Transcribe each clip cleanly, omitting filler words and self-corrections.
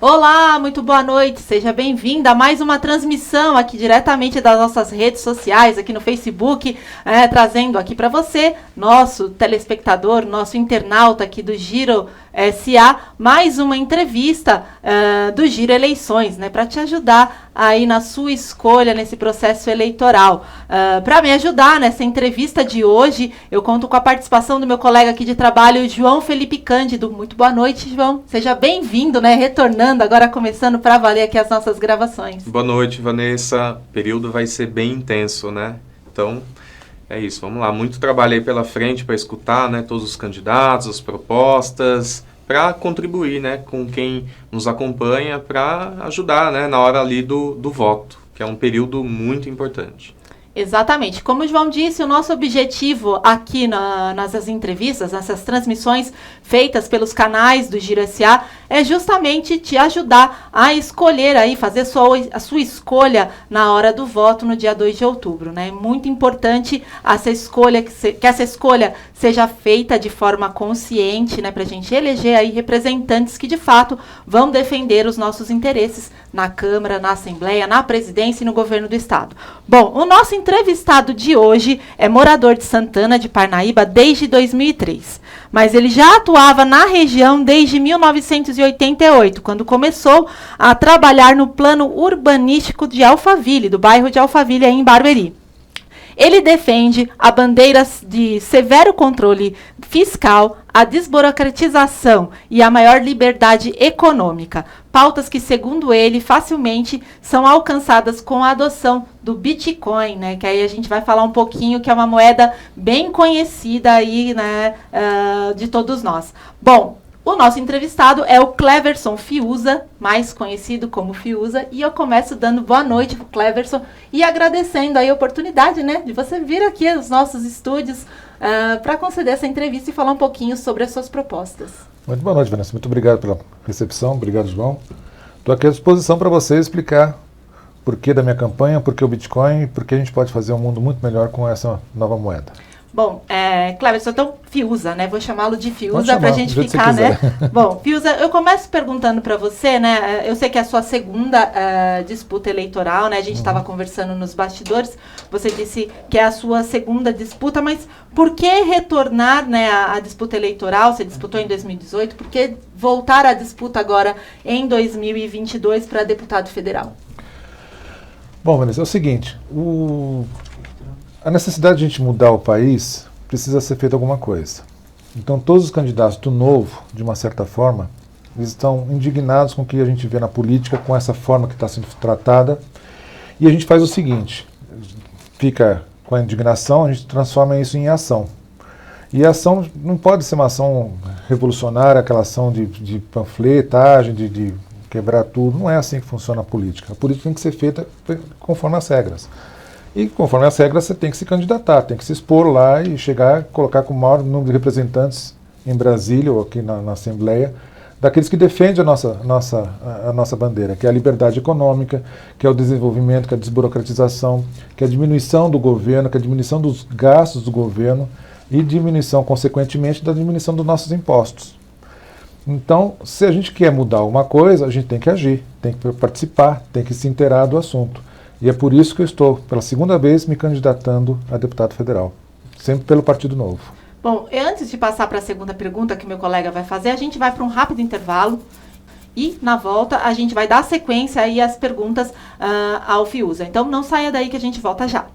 Olá, muito boa noite, seja bem-vinda a mais uma transmissão aqui diretamente das nossas redes sociais, aqui no Facebook, trazendo aqui para você, nosso telespectador, nosso internauta aqui do Giro SA, mais uma entrevista do Giro Eleições, né, para te ajudar aí na sua escolha nesse processo eleitoral. Para me ajudar nessa entrevista de hoje, eu conto com a participação do meu colega aqui de trabalho, João Felipe Cândido. Muito boa noite, João. Seja bem-vindo, né, retornando, agora começando para valer aqui as nossas gravações. Boa noite, Vanessa. O período vai ser bem intenso, né? Então, é isso. Vamos lá. Muito trabalho aí pela frente para escutar, né, todos os candidatos, as propostas, para contribuir, né, com quem nos acompanha, para ajudar, né, na hora ali do voto, que é um período muito importante. Exatamente. Como o João disse, o nosso objetivo aqui nessas entrevistas, nessas transmissões feitas pelos canais do Giro SA, é justamente te ajudar a escolher aí, fazer a sua escolha na hora do voto no dia 2 de outubro, né? É muito importante essa escolha, que essa escolha seja feita de forma consciente, né? Para a gente eleger aí representantes que de fato vão defender os nossos interesses na Câmara, na Assembleia, na Presidência e no Governo do Estado. Bom, o nosso entrevistado de hoje é morador de Santana de Parnaíba desde 2003, mas ele já atuava na região desde 1988, quando começou a trabalhar no plano urbanístico de Alphaville, do bairro de Alphaville, aí em Barueri. Ele defende a bandeira de severo controle fiscal, a desburocratização e a maior liberdade econômica, pautas que, segundo ele, facilmente são alcançadas com a adoção do Bitcoin, né? Que aí a gente vai falar um pouquinho, que é uma moeda bem conhecida aí, né, de todos nós. Bom, o nosso entrevistado é o Cleverson Fiuza, mais conhecido como Fiuza, e eu começo dando boa noite para o Cleverson e agradecendo aí a oportunidade, né, de você vir aqui aos nossos estúdios para conceder essa entrevista e falar um pouquinho sobre as suas propostas. Muito boa noite, Vanessa. Muito obrigado pela recepção. Obrigado, João. Estou aqui à disposição para você explicar o porquê da minha campanha, por que o Bitcoin, por que a gente pode fazer um mundo muito melhor com essa nova moeda. Bom, Cleverson, então Fiuza, né? Vou chamá-lo de Fiuza para a gente ficar, né? Bom, Fiuza, eu começo perguntando para você, né? Eu sei que é a sua segunda disputa eleitoral, né? A gente estava conversando nos bastidores. Você disse que é a sua segunda disputa, mas por que retornar, né, à disputa eleitoral? Você disputou em 2018, por que voltar à disputa agora em 2022 para deputado federal? Bom, Vanessa, é o seguinte, a necessidade de a gente mudar o país precisa ser feita alguma coisa. Então, todos os candidatos do Novo, de uma certa forma, eles estão indignados com o que a gente vê na política, com essa forma que está sendo tratada. E a gente faz o seguinte, fica com a indignação, a gente transforma isso em ação. E a ação não pode ser uma ação revolucionária, aquela ação de panfletagem, de quebrar tudo. Não é assim que funciona a política. A política tem que ser feita conforme as regras. E conforme as regras você tem que se candidatar, tem que se expor lá e chegar, colocar com o maior número de representantes em Brasília ou aqui na Assembleia, daqueles que defendem a nossa bandeira, que é a liberdade econômica, que é o desenvolvimento, que é a desburocratização, que é a diminuição do governo, que é a diminuição dos gastos do governo e diminuição, consequentemente, da diminuição dos nossos impostos. Então, se a gente quer mudar alguma coisa, a gente tem que agir, tem que participar, tem que se inteirar do assunto. E é por isso que eu estou, pela segunda vez, me candidatando a deputado federal, sempre pelo Partido Novo. Bom, antes de passar para a segunda pergunta que meu colega vai fazer, a gente vai para um rápido intervalo e, na volta, a gente vai dar sequência aí às perguntas ao Fiuza. Então, não saia daí que a gente volta já.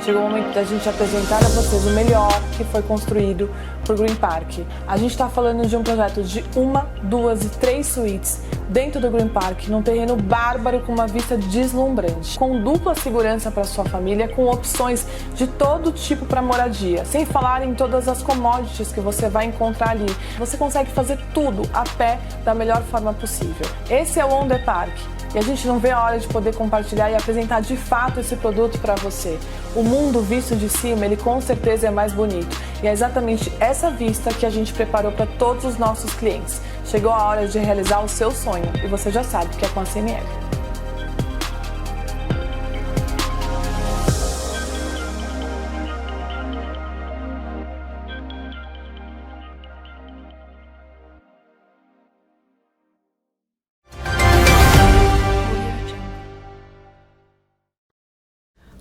Chegou o momento da gente apresentar a vocês o melhor que foi construído por Green Park. A gente está falando de um projeto de 1, 2 e 3 suítes dentro do Green Park, num terreno bárbaro com uma vista deslumbrante, com dupla segurança para sua família, com opções de todo tipo para moradia, sem falar em todas as commodities que você vai encontrar ali. Você consegue fazer tudo a pé da melhor forma possível. Esse é o On The Park. E a gente não vê a hora de poder compartilhar e apresentar de fato esse produto para você. O mundo visto de cima, ele com certeza é mais bonito. E é exatamente essa vista que a gente preparou para todos os nossos clientes. Chegou a hora de realizar o seu sonho e você já sabe que é com a CML.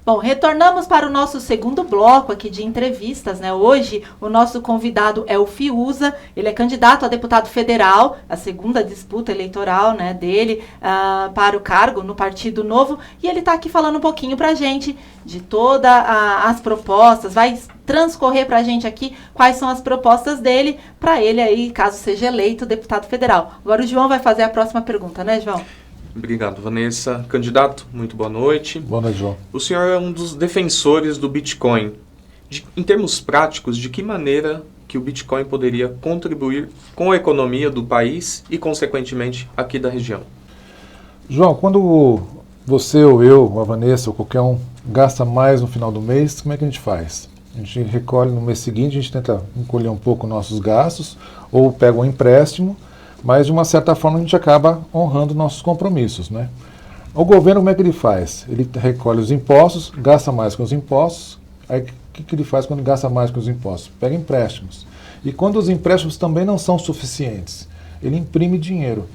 Bom, retornamos para o nosso segundo bloco aqui de entrevistas, né? Hoje, o nosso convidado é o Fiuza, ele é candidato a deputado federal, a segunda disputa eleitoral, né, dele para o cargo no Partido Novo, e ele está aqui falando um pouquinho para a gente de todas as propostas, vai transcorrer para a gente aqui quais são as propostas dele, para ele aí, caso seja eleito deputado federal. Agora o João vai fazer a próxima pergunta, né, João? Obrigado, Vanessa. Candidato, muito boa noite. Boa noite, João. O senhor é um dos defensores do Bitcoin. Em termos práticos, de que maneira que o Bitcoin poderia contribuir com a economia do país e, consequentemente, aqui da região? João, quando você ou eu, ou a Vanessa, ou qualquer um, gasta mais no final do mês, como é que a gente faz? A gente recolhe no mês seguinte, a gente tenta encolher um pouco nossos gastos, ou pega um empréstimo, mas de uma certa forma a gente acaba honrando nossos compromissos, né? O governo, como é que ele faz? Ele recolhe os impostos, gasta mais com os impostos. Aí o que ele faz quando gasta mais com os impostos? Pega empréstimos. E quando os empréstimos também não são suficientes, ele imprime dinheiro.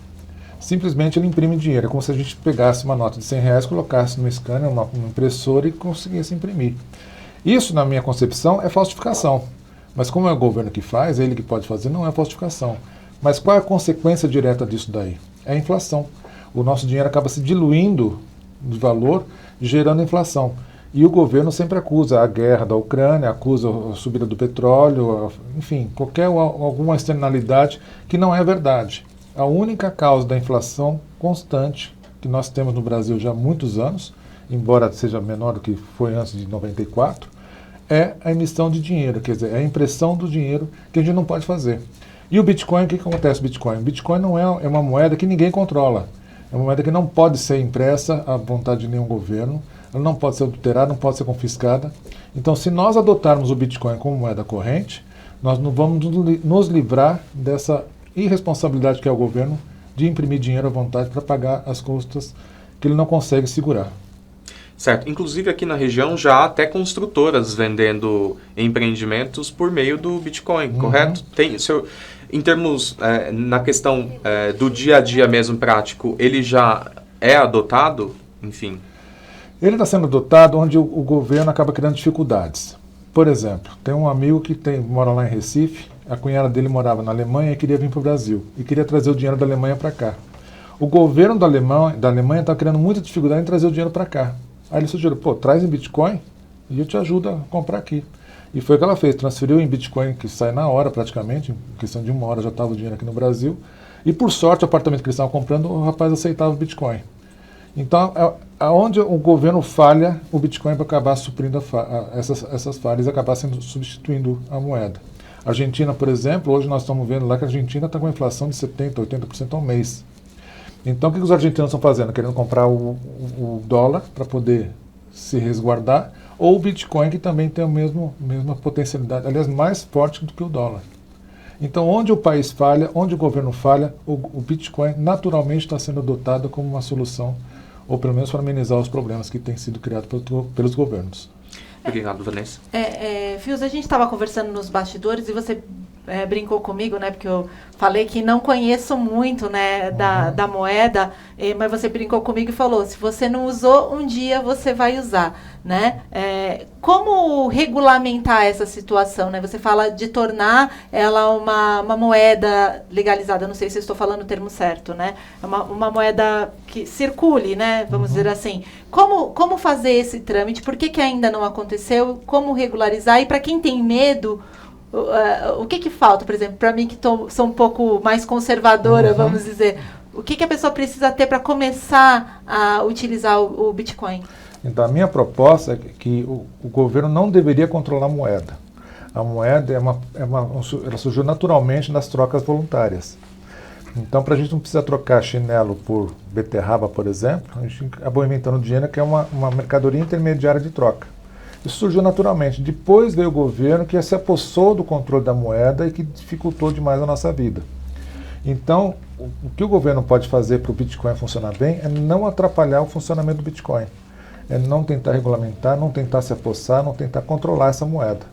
Simplesmente ele imprime dinheiro. É como se a gente pegasse uma nota de R$100, colocasse no scanner, uma impressora e conseguisse imprimir. Isso, na minha concepção, é falsificação. Mas como é o governo que faz, é ele que pode fazer, não é falsificação. Mas qual é a consequência direta disso daí? É a inflação. O nosso dinheiro acaba se diluindo de valor, gerando inflação. E o governo sempre acusa a guerra da Ucrânia, acusa a subida do petróleo, enfim, alguma externalidade que não é verdade. A única causa da inflação constante que nós temos no Brasil já há muitos anos, embora seja menor do que foi antes de 94, é a emissão de dinheiro, quer dizer, é a impressão do dinheiro que a gente não pode fazer. E o Bitcoin, o que acontece com o Bitcoin? O Bitcoin não é uma moeda que ninguém controla. É uma moeda que não pode ser impressa à vontade de nenhum governo, ela não pode ser adulterada, não pode ser confiscada. Então, se nós adotarmos o Bitcoin como moeda corrente, nós não vamos nos livrar dessa irresponsabilidade que é o governo de imprimir dinheiro à vontade para pagar as custas que ele não consegue segurar. Certo. Inclusive aqui na região já há até construtoras vendendo empreendimentos por meio do Bitcoin, correto? Tem, em termos, na questão do dia a dia mesmo prático, ele já é adotado? Enfim. Ele está sendo adotado onde o governo acaba criando dificuldades. Por exemplo, tem um amigo que mora lá em Recife, a cunhada dele morava na Alemanha e queria vir para o Brasil. E queria trazer o dinheiro da Alemanha para cá. O governo da Alemanha está criando muita dificuldade em trazer o dinheiro para cá. Aí ele sugeriu, traz em Bitcoin e eu te ajudo a comprar aqui. E foi o que ela fez, transferiu em Bitcoin, que sai na hora praticamente, em questão de 1 hora já estava o dinheiro aqui no Brasil. E por sorte, o apartamento que eles estavam comprando, o rapaz aceitava o Bitcoin. Então, aonde o governo falha, o Bitcoin vai acabar suprindo essas falhas e acabar substituindo a moeda. A Argentina, por exemplo, hoje nós estamos vendo lá que a Argentina está com uma inflação de 70%, 80% ao mês. Então, o que os argentinos estão fazendo? Querendo comprar o dólar para poder se resguardar, ou o Bitcoin, que também tem a mesma potencialidade, aliás, mais forte do que o dólar. Então, onde o país falha, onde o governo falha, o Bitcoin naturalmente está sendo adotado como uma solução, ou pelo menos para amenizar os problemas que têm sido criados pelos governos. Obrigado, Vanessa. Fios, a gente estava conversando nos bastidores e você brincou comigo, né? Porque eu falei que não conheço muito, né, da moeda, mas você brincou comigo e falou, se você não usou, um dia você vai usar, né? Como regulamentar essa situação, né? Você fala de tornar ela uma moeda legalizada, não sei se eu estou falando o termo certo, né? Uma moeda que circule, né? Vamos dizer assim. Como fazer esse trâmite? Por que ainda não aconteceu? Como regularizar? E para quem tem medo, o que falta, por exemplo, para mim que sou um pouco mais conservadora, vamos dizer, O que a pessoa precisa ter para começar a utilizar o Bitcoin? Então, a minha proposta é que o governo não deveria controlar a moeda. A moeda ela surgiu naturalmente nas trocas voluntárias. Então, para a gente não precisar trocar chinelo por beterraba, por exemplo, a gente acabou inventando dinheiro, que é uma mercadoria intermediária de troca. Isso surgiu naturalmente. Depois veio o governo que se apossou do controle da moeda e que dificultou demais a nossa vida. Então, o que o governo pode fazer para o Bitcoin funcionar bem é não atrapalhar o funcionamento do Bitcoin. É não tentar regulamentar, não tentar se apossar, não tentar controlar essa moeda.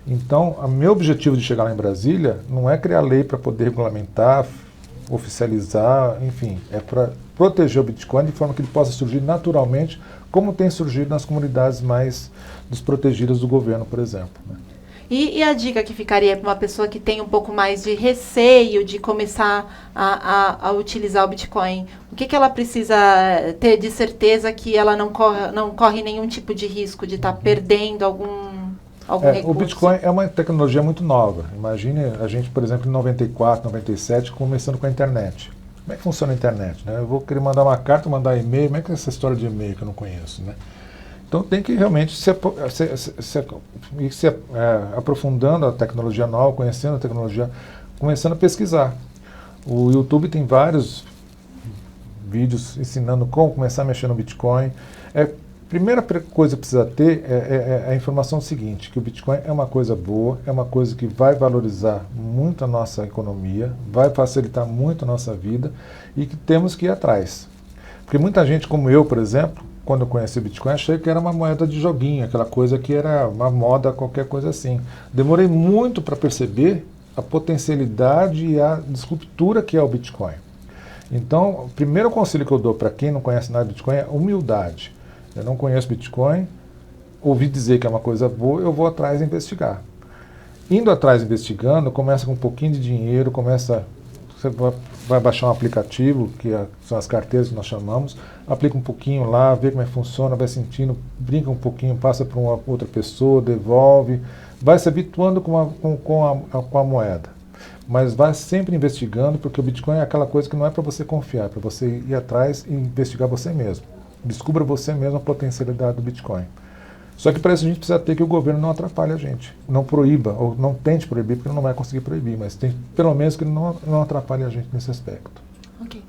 Então, o meu objetivo de chegar lá em Brasília não é criar lei para poder regulamentar, oficializar, enfim, é para proteger o Bitcoin de forma que ele possa surgir naturalmente, como tem surgido nas comunidades mais desprotegidas do governo, por exemplo, né? E a dica que ficaria para uma pessoa que tem um pouco mais de receio de começar a utilizar o Bitcoin? O que ela precisa ter de certeza que ela não corre nenhum tipo de risco de estar perdendo algum recurso? O Bitcoin é uma tecnologia muito nova. Imagine a gente, por exemplo, em 94, 97, começando com a internet. Como é que funciona a internet, né? Eu vou querer mandar uma carta, mandar e-mail, como é que é essa história de e-mail que eu não conheço, né? Então tem que realmente se aprofundando a tecnologia nova, conhecendo a tecnologia, começando a pesquisar. O YouTube tem vários vídeos ensinando como começar a mexer no Bitcoin. Primeira coisa que precisa ter é a informação seguinte, que o Bitcoin é uma coisa boa, é uma coisa que vai valorizar muito a nossa economia, vai facilitar muito a nossa vida e que temos que ir atrás. Porque muita gente, como eu, por exemplo, quando eu conheci o Bitcoin, achei que era uma moeda de joguinho, aquela coisa que era uma moda, qualquer coisa assim. Demorei muito para perceber a potencialidade e a disruptura que é o Bitcoin. Então, o primeiro conselho que eu dou para quem não conhece nada de Bitcoin é humildade. Eu não conheço Bitcoin, ouvi dizer que é uma coisa boa, eu vou atrás investigar. Indo atrás investigando, começa com um pouquinho de dinheiro, você vai baixar um aplicativo, são as carteiras que nós chamamos, aplica um pouquinho lá, vê como é que funciona, vai sentindo, brinca um pouquinho, passa para uma outra pessoa, devolve, vai se habituando com a moeda. Mas vai sempre investigando, porque o Bitcoin é aquela coisa que não é para você confiar, é para você ir atrás e investigar você mesmo. Descubra você mesmo a potencialidade do Bitcoin. Só que para isso a gente precisa ter que o governo não atrapalhe a gente, não proíba, ou não tente proibir, porque ele não vai conseguir proibir, mas tem pelo menos que ele não atrapalhe a gente nesse aspecto. Ok.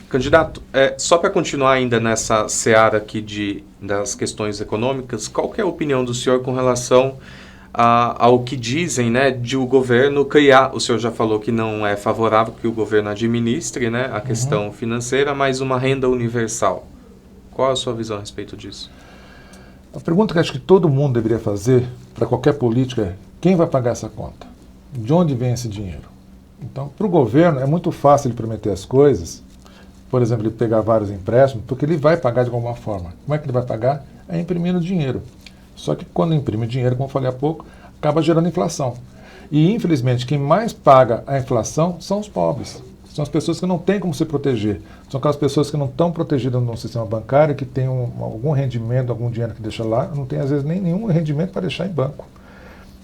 Candidato, só para continuar ainda nessa seara aqui das questões econômicas, qual que é a opinião do senhor com relação ao que dizem, né, de o governo criar, o senhor já falou que não é favorável que o governo administre, né, a questão financeira, mas uma renda universal. Qual a sua visão a respeito disso? A pergunta que acho que todo mundo deveria fazer para qualquer política é: quem vai pagar essa conta? De onde vem esse dinheiro? Então, para o governo é muito fácil ele prometer as coisas, por exemplo, ele pegar vários empréstimos, porque ele vai pagar de alguma forma. Como é que ele vai pagar? É imprimindo dinheiro. Só que quando imprime dinheiro, como eu falei há pouco, acaba gerando inflação. E, infelizmente, quem mais paga a inflação são os pobres. São as pessoas que não têm como se proteger. São aquelas pessoas que não estão protegidas no sistema bancário, que têm algum rendimento, algum dinheiro que deixa lá, não tem às vezes nem nenhum rendimento para deixar em banco.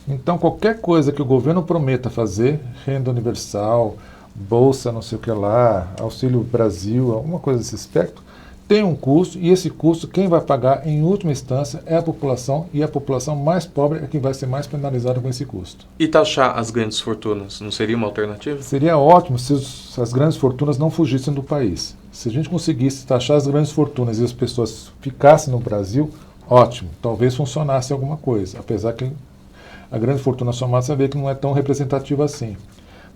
Então qualquer coisa que o governo prometa fazer, renda universal, bolsa não sei o que lá, Auxílio Brasil, alguma coisa desse aspecto, tem um custo, e esse custo quem vai pagar em última instância é a população, e a população mais pobre é quem vai ser mais penalizada com esse custo. E taxar as grandes fortunas, não seria uma alternativa? Seria ótimo se as grandes fortunas não fugissem do país. Se a gente conseguisse taxar as grandes fortunas e as pessoas ficassem no Brasil, ótimo, talvez funcionasse alguma coisa, apesar que a grande fortuna somada você vê que não é tão representativa assim.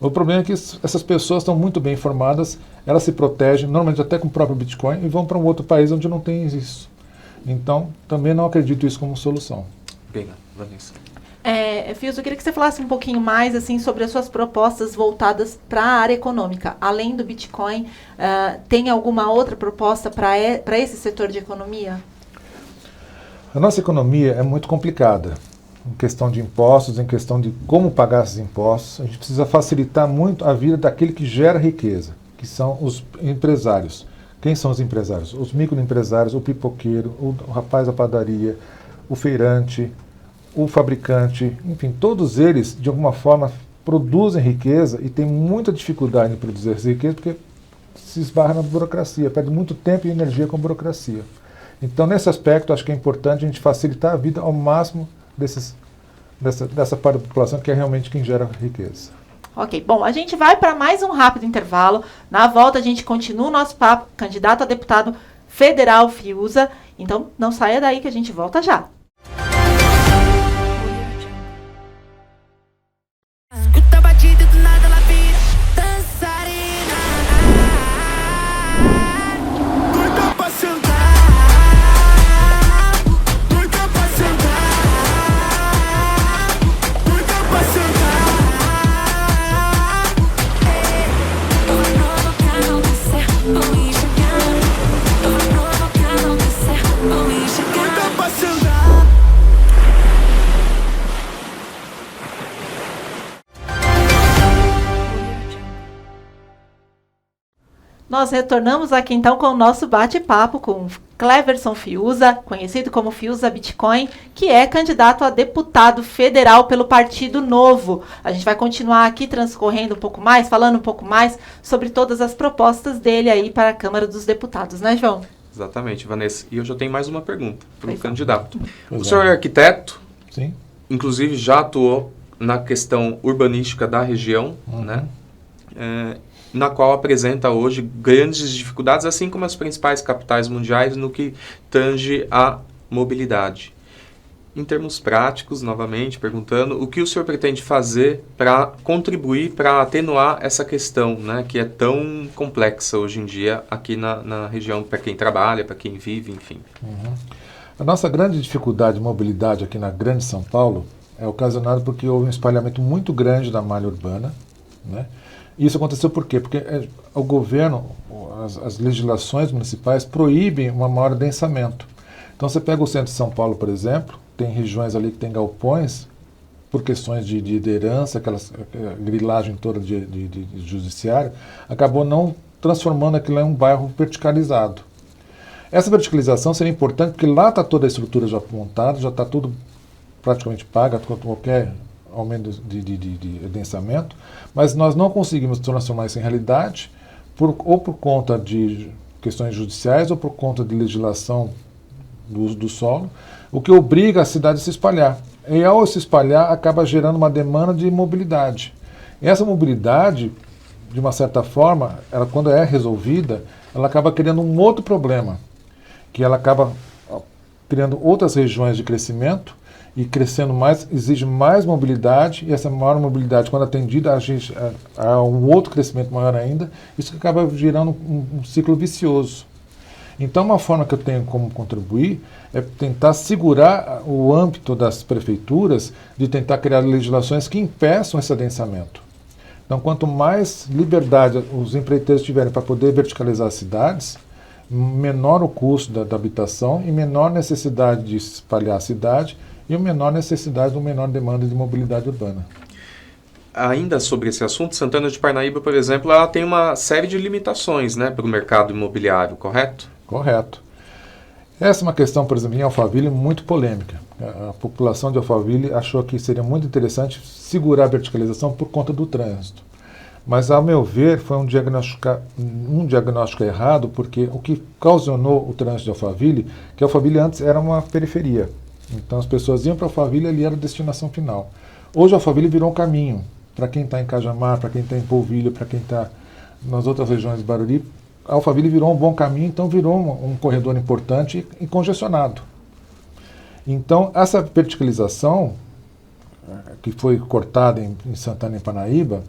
O problema é que essas pessoas estão muito bem informadas, elas se protegem, normalmente até com o próprio Bitcoin, e vão para um outro país onde não tem isso. Então, também não acredito isso como solução. Obrigado, Vanessa. Fios, eu queria que você falasse um pouquinho mais assim, sobre as suas propostas voltadas para a área econômica. Além do Bitcoin, tem alguma outra proposta para esse setor de economia? A nossa economia é muito complicada. Em questão de impostos, em questão de como pagar esses impostos, a gente precisa facilitar muito a vida daquele que gera riqueza, que são os empresários. Quem são os empresários? Os microempresários, o pipoqueiro, o rapaz da padaria, o feirante, o fabricante, enfim, todos eles, de alguma forma, produzem riqueza e têm muita dificuldade em produzir essa riqueza, porque se esbarra na burocracia, perde muito tempo e energia com a burocracia. Então, nesse aspecto, acho que é importante a gente facilitar a vida ao máximo dessa parte da população, que é realmente quem gera riqueza. Ok, bom, a gente vai para mais um rápido intervalo. Na volta, a gente continua o nosso papo, candidato a deputado federal Fiuza. Então, não saia daí que a gente volta já. Escuta a batida do nada, ela vira dançarina. Doida pra sentar, doida pra sentar, doida pra sentar. Tô provocando você, vou enxergar. Tô provocando você, vou enxergar. Doida pra sentar. Nós retornamos aqui então com o nosso bate-papo com Cleverson Fiuza, conhecido como Fiuza Bitcoin, que é candidato a deputado federal pelo Partido Novo. A gente vai continuar aqui transcorrendo um pouco mais, falando um pouco mais sobre todas as propostas dele aí para a Câmara dos Deputados, né, João? Exatamente, Vanessa. E eu já tenho mais uma pergunta para o candidato. Pois O senhor é arquiteto, Sim. inclusive já atuou na questão urbanística da região, né? Na qual apresenta hoje grandes dificuldades, assim como as principais capitais mundiais, no que tange à mobilidade. Em termos práticos, novamente, perguntando, o que o senhor pretende fazer para contribuir, para atenuar essa questão, né, que é tão complexa hoje em dia aqui na região, para quem trabalha, para quem vive, enfim. A nossa grande dificuldade de mobilidade aqui na Grande São Paulo é ocasionada porque houve um espalhamento muito grande da malha urbana, né? Isso aconteceu por quê? Porque o governo, as legislações municipais proíbem um maior densamento. Então você pega o centro de São Paulo, por exemplo, tem regiões ali que tem galpões, por questões de herança, aquela grilagem toda de judiciário, acabou não transformando aquilo em um bairro verticalizado. Essa verticalização seria importante porque lá está toda a estrutura já montada, já está tudo praticamente paga, qualquer aumento de adensamento, mas nós não conseguimos transformar isso em realidade, ou por conta de questões judiciais ou por conta de legislação do uso do solo, o que obriga a cidade a se espalhar. E ao se espalhar, acaba gerando uma demanda de mobilidade. E essa mobilidade, de uma certa forma, ela, quando é resolvida, ela acaba criando um outro problema, que ela acaba criando outras regiões de crescimento, e crescendo mais, exige mais mobilidade, e essa maior mobilidade, quando atendida, a um outro crescimento maior ainda, isso acaba gerando um ciclo vicioso. Então, uma forma que eu tenho como contribuir é tentar segurar o âmbito das prefeituras de tentar criar legislações que impeçam esse adensamento. Então, quanto mais liberdade os empreiteiros tiverem para poder verticalizar as cidades, menor o custo da habitação e menor necessidade de espalhar a cidade, e uma menor necessidade, uma menor demanda de mobilidade urbana. Ainda sobre esse assunto, Santana de Parnaíba, por exemplo, ela tem uma série de limitações, né, para o mercado imobiliário, correto? Correto. Essa é uma questão, por exemplo, em Alphaville, muito polêmica. A população de Alphaville achou que seria muito interessante segurar a verticalização por conta do trânsito. Mas, ao meu ver, foi um diagnóstico errado, porque o que ocasionou o trânsito de Alphaville, que Alphaville antes era uma periferia. Então as pessoas iam para Alphaville e ali era a destinação final. Hoje Alphaville virou um caminho para quem está em Cajamar, para quem está em Polvilho, para quem está nas outras regiões de Barueri. Alphaville virou um bom caminho, então virou um corredor importante e congestionado. Então essa verticalização, que foi cortada em Santana e Parnaíba,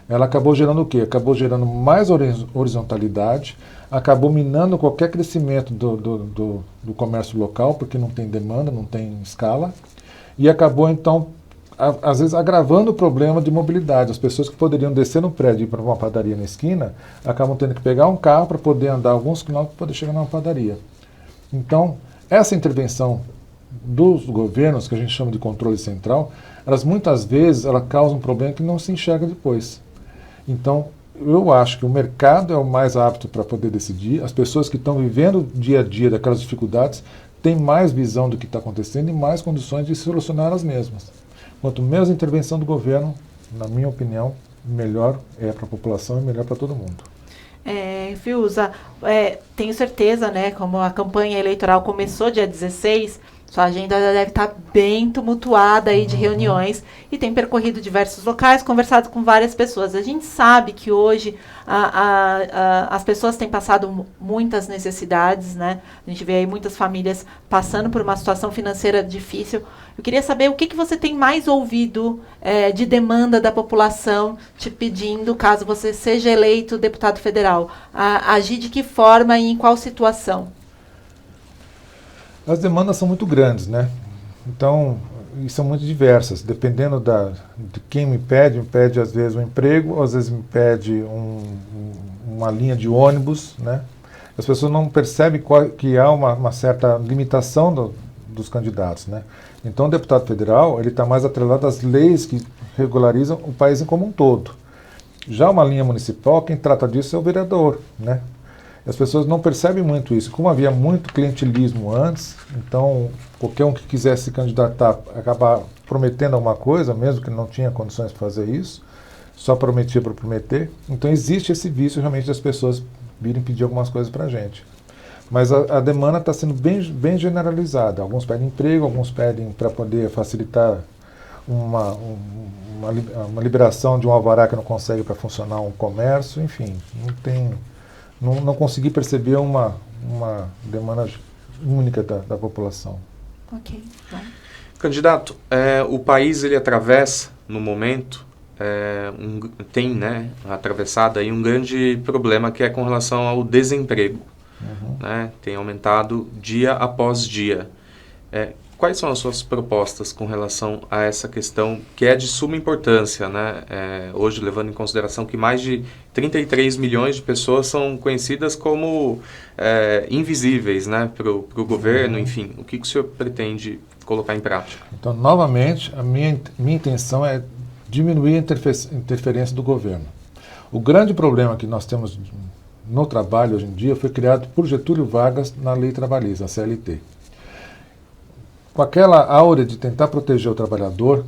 ela acabou gerando o quê? Acabou gerando mais horizontalidade, acabou minando qualquer crescimento do comércio local, porque não tem demanda, não tem escala, e acabou, então, às vezes agravando o problema de mobilidade. As pessoas que poderiam descer no prédio e ir para uma padaria na esquina, acabam tendo que pegar um carro para poder andar alguns quilômetros para poder chegar numa padaria. Então, essa intervenção dos governos, que a gente chama de controle central, elas muitas vezes causam um problema que não se enxerga depois. Então, eu acho que o mercado é o mais apto para poder decidir. As pessoas que estão vivendo o dia a dia daquelas dificuldades têm mais visão do que está acontecendo e mais condições de solucionar as mesmas. Quanto menos intervenção do governo, na minha opinião, melhor é para a população e melhor para todo mundo. Fiuza, tenho certeza, né, como a campanha eleitoral começou dia 16, sua agenda já deve estar bem tumultuada aí de reuniões e tem percorrido diversos locais, conversado com várias pessoas. A gente sabe que hoje as pessoas têm passado muitas necessidades, né? A gente vê aí muitas famílias passando por uma situação financeira difícil. Eu queria saber o que você tem mais ouvido de demanda da população te pedindo, caso você seja eleito deputado federal. Agir de que forma e em qual situação? As demandas são muito grandes, né? Então, e são muito diversas. Dependendo de quem me pede às vezes um emprego, às vezes me pede uma linha de ônibus, né? As pessoas não percebem que há uma certa limitação dos candidatos, né? Então, o deputado federal, ele está mais atrelado às leis que regularizam o país como um todo. Já uma linha municipal, quem trata disso é o vereador, né? As pessoas não percebem muito isso. Como havia muito clientelismo antes, então qualquer um que quisesse se candidatar acabar prometendo alguma coisa, mesmo que não tinha condições de fazer isso, só prometia para prometer. Então existe esse vício realmente das pessoas virem pedir algumas coisas para a gente. Mas a demanda está sendo bem generalizada. Alguns pedem emprego, alguns pedem para poder facilitar uma liberação de um alvará que não consegue para funcionar um comércio, enfim, não consegui perceber uma demanda única da população. Ok. Bom. Candidato, o país ele atravessa, no momento, tem, né, atravessado aí um grande problema que é com relação ao desemprego. Né? Tem aumentado dia após dia. Quais são as suas propostas com relação a essa questão que é de suma importância, né? Hoje, levando em consideração que mais de 33 milhões de pessoas são conhecidas como invisíveis, né, para o governo, enfim. O que o senhor pretende colocar em prática? Então, novamente, a minha intenção é diminuir a interferência do governo. O grande problema que nós temos no trabalho hoje em dia foi criado por Getúlio Vargas na Lei Trabalhista, a CLT. Com aquela áurea de tentar proteger o trabalhador,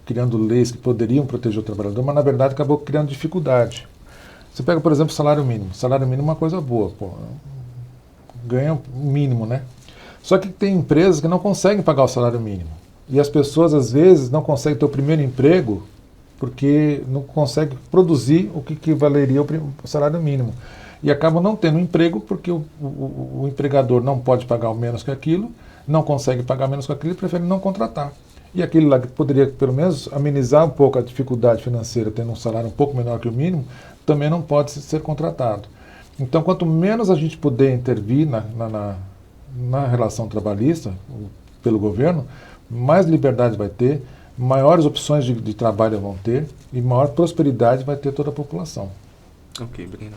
criando leis que poderiam proteger o trabalhador, mas na verdade acabou criando dificuldade. Você pega, por exemplo, o salário mínimo. O salário mínimo é uma coisa boa, ganha o mínimo, né? Só que tem empresas que não conseguem pagar o salário mínimo. E as pessoas, às vezes, não conseguem ter o primeiro emprego porque não conseguem produzir o que valeria o salário mínimo. E acabam não tendo emprego porque o empregador não pode pagar o menos que aquilo, não consegue pagar menos que aquilo e prefere não contratar. E aquele lá que poderia, pelo menos, amenizar um pouco a dificuldade financeira, tendo um salário um pouco menor que o mínimo, também não pode ser contratado. Então, quanto menos a gente puder intervir na relação trabalhista pelo governo, mais liberdade vai ter, maiores opções de trabalho vão ter e maior prosperidade vai ter toda a população. Ok, Brina.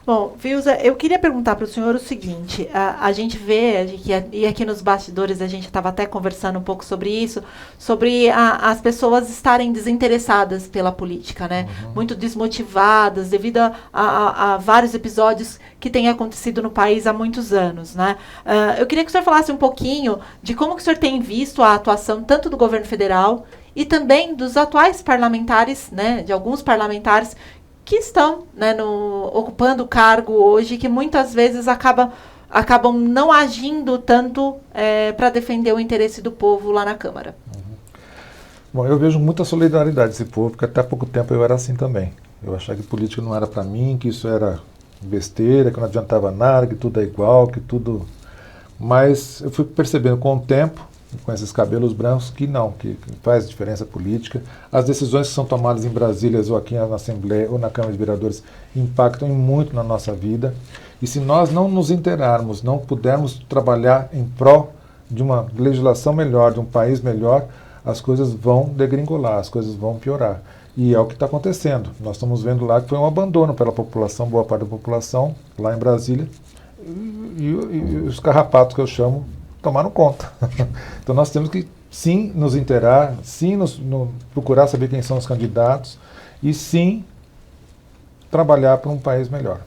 Bom, Fiuza, eu queria perguntar para o senhor o seguinte, a gente vê, e aqui nos bastidores a gente estava até conversando um pouco sobre isso, sobre as pessoas estarem desinteressadas pela política, né? Muito desmotivadas devido a vários episódios que têm acontecido no país há muitos anos, né? Eu queria que o senhor falasse um pouquinho de como que o senhor tem visto a atuação tanto do governo federal e também dos atuais parlamentares, né? De alguns parlamentares que estão, né, ocupando o cargo hoje, que muitas vezes acabam não agindo tanto para defender o interesse do povo lá na Câmara. Bom, eu vejo muita solidariedade desse povo, porque até há pouco tempo eu era assim também. Eu achava que política não era para mim, que isso era besteira, que não adiantava nada, que tudo é igual, que tudo... Mas eu fui percebendo com o tempo, com esses cabelos brancos, que não, que faz diferença política. As decisões que são tomadas em Brasília ou aqui na Assembleia ou na Câmara de Vereadores impactam muito na nossa vida. E se nós não nos inteirarmos, não pudermos trabalhar em prol de uma legislação melhor, de um país melhor, as coisas vão degringolar, as coisas vão piorar. E é o que está acontecendo. Nós estamos vendo lá que foi um abandono pela população, boa parte da população, lá em Brasília, e os carrapatos que eu chamo tomaram conta. Então nós temos que sim nos inteirar, sim procurar saber quem são os candidatos e sim trabalhar para um país melhor.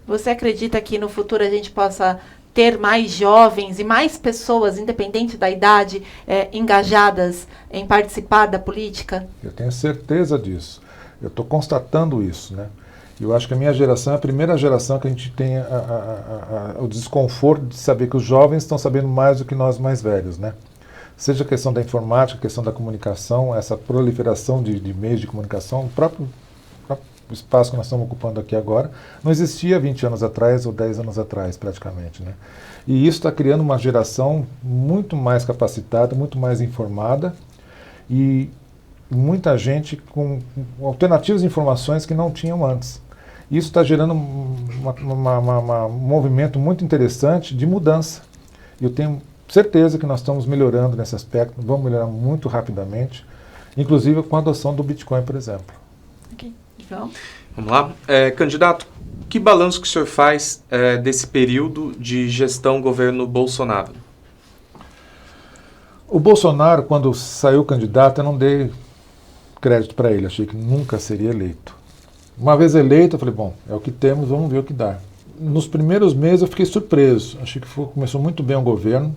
Você acredita que no futuro a gente possa ter mais jovens e mais pessoas, independente da idade, engajadas em participar da política? Eu tenho certeza disso. Eu estou constatando isso, né? Eu acho que a minha geração é a primeira geração que a gente tem o desconforto de saber que os jovens estão sabendo mais do que nós mais velhos, né? Seja a questão da informática, a questão da comunicação, essa proliferação de meios de comunicação, o próprio espaço que nós estamos ocupando aqui agora, não existia 20 anos atrás ou 10 anos atrás, praticamente, né? E isso está criando uma geração muito mais capacitada, muito mais informada e muita gente com alternativas de informações que não tinham antes. Isso está gerando um movimento muito interessante de mudança. Eu tenho certeza que nós estamos melhorando nesse aspecto, vamos melhorar muito rapidamente, inclusive com a adoção do Bitcoin, por exemplo. Ok, João. Vamos lá. Candidato, que balanço que o senhor faz desse período de gestão governo Bolsonaro? O Bolsonaro, quando saiu candidato, eu não dei crédito para ele, achei que nunca seria eleito. Uma vez eleito, eu falei, bom, é o que temos, vamos ver o que dá. Nos primeiros meses eu fiquei surpreso, achei que começou muito bem o governo.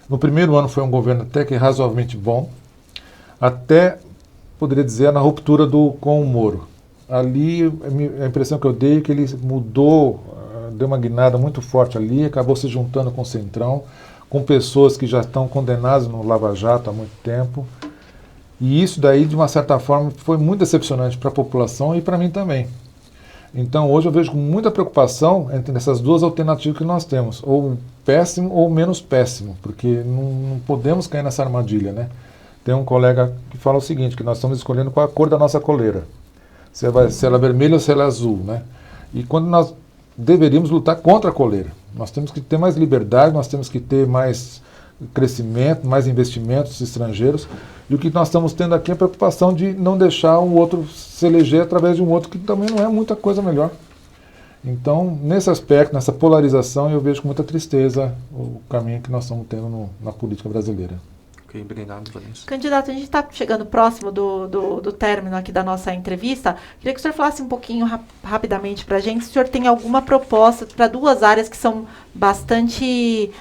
No primeiro ano foi um governo até que razoavelmente bom, até, poderia dizer, na ruptura com o Moro. Ali, a impressão que eu dei é que ele mudou, deu uma guinada muito forte ali, acabou se juntando com o Centrão, com pessoas que já estão condenadas no Lava Jato há muito tempo. E isso daí, de uma certa forma, foi muito decepcionante para a população e para mim também. Então, hoje eu vejo com muita preocupação entre essas duas alternativas que nós temos, ou péssimo ou menos péssimo, porque não podemos cair nessa armadilha, né? Tem um colega que fala o seguinte, que nós estamos escolhendo qual a cor da nossa coleira. Se ela é vermelha ou se ela é azul, né? E quando nós deveríamos lutar contra a coleira. Nós temos que ter mais liberdade, nós temos que ter mais crescimento, mais investimentos estrangeiros. E o que nós estamos tendo aqui é a preocupação de não deixar um outro se eleger através de um outro, que também não é muita coisa melhor. Então, nesse aspecto, nessa polarização, eu vejo com muita tristeza o caminho que nós estamos tendo na política brasileira. Ok, obrigado, Vanessa. Candidato, a gente está chegando próximo do término aqui da nossa entrevista. Queria que o senhor falasse um pouquinho rapidamente para a gente se o senhor tem alguma proposta para duas áreas que são bastante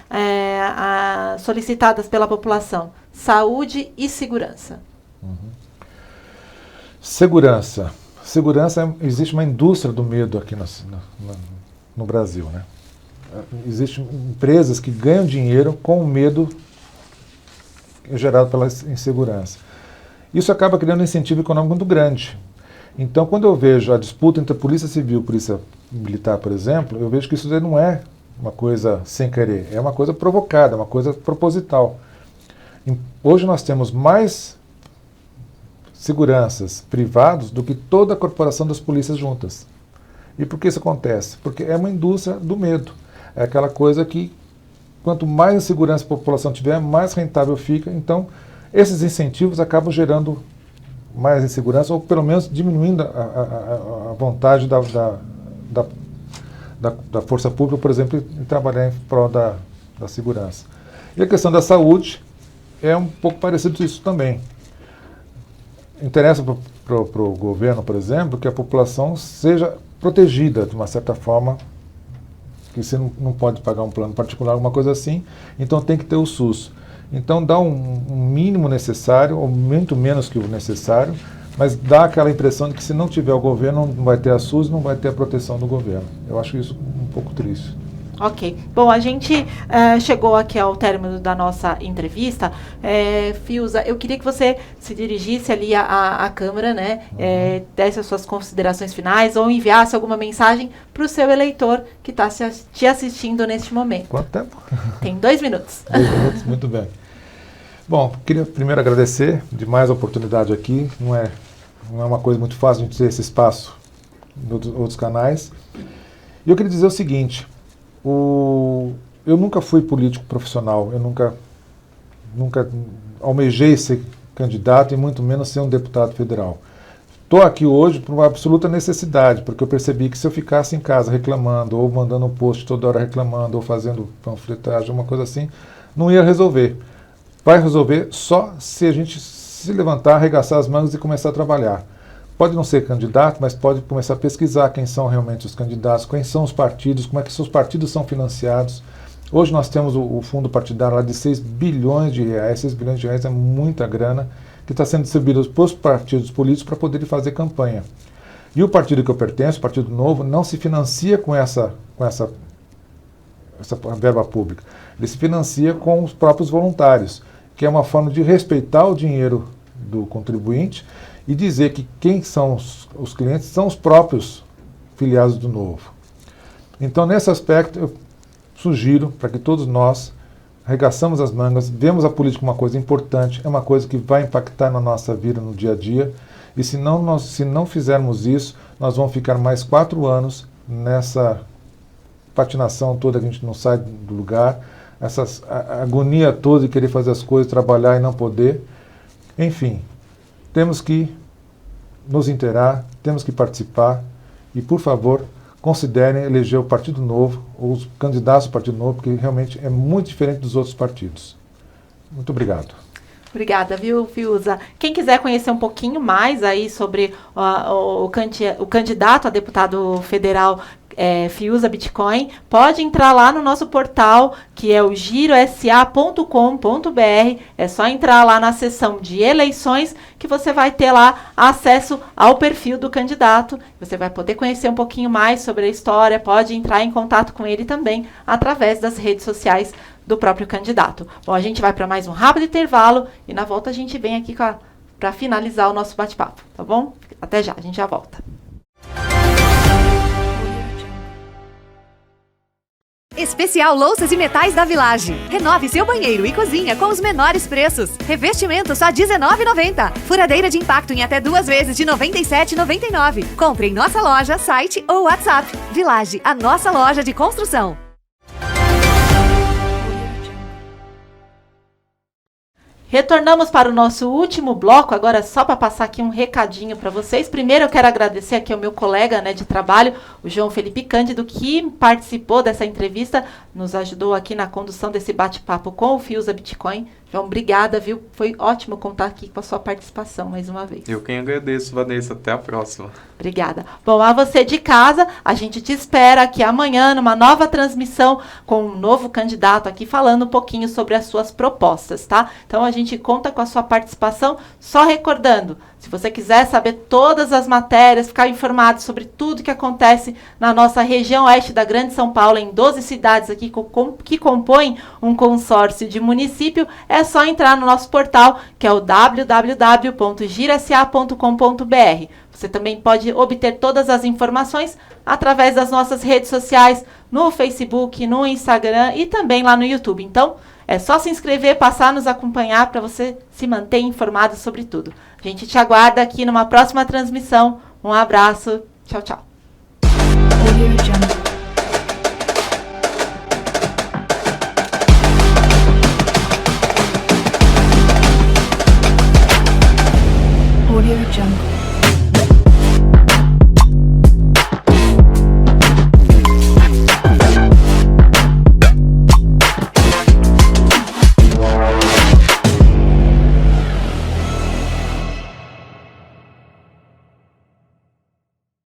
solicitadas pela população: saúde e segurança. Segurança. Segurança, existe uma indústria do medo aqui no Brasil, né? Existem empresas que ganham dinheiro com o medo gerado pela insegurança. Isso acaba criando um incentivo econômico muito grande. Então, quando eu vejo a disputa entre a Polícia Civil e a Polícia Militar, por exemplo, eu vejo que isso não é uma coisa sem querer, é uma coisa provocada, uma coisa proposital. Hoje nós temos mais seguranças privados do que toda a corporação das polícias juntas. E por que isso acontece? Porque é uma indústria do medo. É aquela coisa que quanto mais insegurança a população tiver, mais rentável fica. Então, esses incentivos acabam gerando mais insegurança, ou pelo menos diminuindo a vontade da força pública, por exemplo, em trabalhar em prol da segurança. E a questão da saúde é um pouco parecido com isso também. Interessa para o governo, por exemplo, que a população seja protegida de uma certa forma, que você não pode pagar um plano particular, alguma coisa assim, então tem que ter o SUS. Então dá um mínimo necessário, ou muito menos que o necessário, mas dá aquela impressão de que se não tiver o governo, não vai ter a SUS, não vai ter a proteção do governo. Eu acho isso um pouco triste. Ok. Bom, a gente chegou aqui ao término da nossa entrevista. Fiuza, eu queria que você se dirigisse ali à Câmara, né? Desse as suas considerações finais ou enviasse alguma mensagem para o seu eleitor que está te assistindo neste momento. Quanto tempo? Tem 2 minutos. 2 minutos, muito bem. Bom, queria primeiro agradecer demais a oportunidade aqui. Não é uma coisa muito fácil a gente ter esse espaço em outros canais. E eu queria dizer o seguinte: eu nunca fui político profissional, eu nunca almejei ser candidato e muito menos ser um deputado federal. Estou aqui hoje por uma absoluta necessidade, porque eu percebi que se eu ficasse em casa reclamando, ou mandando um post toda hora reclamando, ou fazendo panfletagem, uma coisa assim, não ia resolver. Vai resolver só se a gente se levantar, arregaçar as mangas e começar a trabalhar. Pode não ser candidato, mas pode começar a pesquisar quem são realmente os candidatos, quem são os partidos, como é que os partidos são financiados. Hoje nós temos o fundo partidário lá de 6 bilhões de reais. 6 bilhões de reais é muita grana que está sendo distribuída para os partidos políticos para poderem fazer campanha. E o partido que eu pertenço, o Partido Novo, não se financia com essa verba pública. Ele se financia com os próprios voluntários, que é uma forma de respeitar o dinheiro do contribuinte e dizer que quem são os clientes são os próprios filiados do Novo. Então, nesse aspecto, eu sugiro para que todos nós arregaçamos as mangas, vemos a política como uma coisa importante, é uma coisa que vai impactar na nossa vida, no dia a dia, e se não fizermos isso, nós vamos ficar mais 4 anos nessa patinação toda, que a gente não sai do lugar, a agonia toda de querer fazer as coisas, trabalhar e não poder. Enfim, temos que nos inteirar, temos que participar e, por favor, considerem eleger o Partido Novo, ou os candidatos do Partido Novo, porque realmente é muito diferente dos outros partidos. Muito obrigado. Obrigada, viu, Fiuza? Quem quiser conhecer um pouquinho mais aí sobre o candidato a deputado federal Fiuza Bitcoin, pode entrar lá no nosso portal, que é o girosa.com.br. É só entrar lá na seção de eleições, que você vai ter lá acesso ao perfil do candidato. Você vai poder conhecer um pouquinho mais sobre a história, pode entrar em contato com ele também através das redes sociais do próprio candidato. Bom, a gente vai para mais um rápido intervalo e na volta a gente vem aqui para finalizar o nosso bate-papo, tá bom? Até já, a gente já volta. Especial Louças e Metais da Village. Renove seu banheiro e cozinha com os menores preços. Revestimento só R$19,90. Furadeira de impacto em até 2 vezes de R$97,99. Compre em nossa loja, site ou WhatsApp. Village, a nossa loja de construção. Retornamos para o nosso último bloco, agora só para passar aqui um recadinho para vocês. Primeiro eu quero agradecer aqui ao meu colega, né, de trabalho, o João Felipe Cândido, que participou dessa entrevista, nos ajudou aqui na condução desse bate-papo com o Fiuza Bitcoin. João, obrigada, viu? Foi ótimo contar aqui com a sua participação mais uma vez. Eu quem agradeço, Vanessa. Até a próxima. Obrigada. Bom, a você de casa, a gente te espera aqui amanhã numa nova transmissão com um novo candidato aqui falando um pouquinho sobre as suas propostas, tá? Então a gente conta com a sua participação. Só recordando, se você quiser saber todas as matérias, ficar informado sobre tudo que acontece na nossa região oeste da Grande São Paulo, em 12 cidades aqui que compõem um consórcio de município, é só entrar no nosso portal, que é o www.girosa.com.br. Você também pode obter todas as informações através das nossas redes sociais, no Facebook, no Instagram e também lá no YouTube. Então, é só se inscrever, passar a nos acompanhar para você se manter informado sobre tudo. A gente te aguarda aqui numa próxima transmissão. Um abraço. Tchau, tchau.